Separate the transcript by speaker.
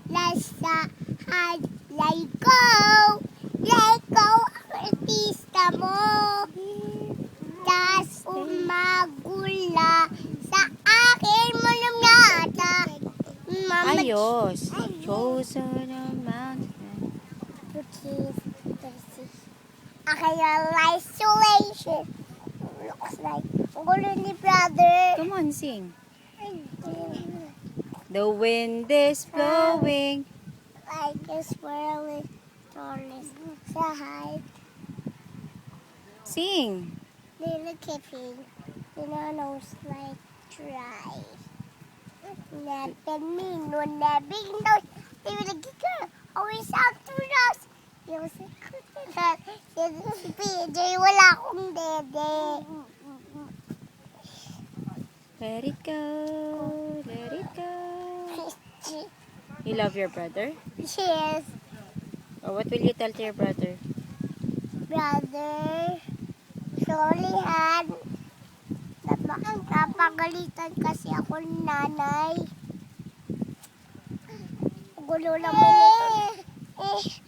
Speaker 1: Let's hide, let go ang artista mo. Tas umagula sa akin mo lumata.
Speaker 2: Ayos. Chosen a mountain.
Speaker 1: Kaya isolation. Looks like gulo ni brother.
Speaker 2: Come on, sing. The wind is blowing.
Speaker 1: Like a swirling tortoise sa height.
Speaker 2: Sing.
Speaker 1: Little kipping. Nose like dry. Nothing mean, no nabbing nose. They will get always out to us. Yung si PJ, wala akong dede.
Speaker 2: Let it go. Let it go. You love your brother?
Speaker 1: Cheers,
Speaker 2: Or what will you tell to your brother?
Speaker 1: brother. Sorry, Han. Napagalitan kasi ako ng nanay. Gulo naman ito.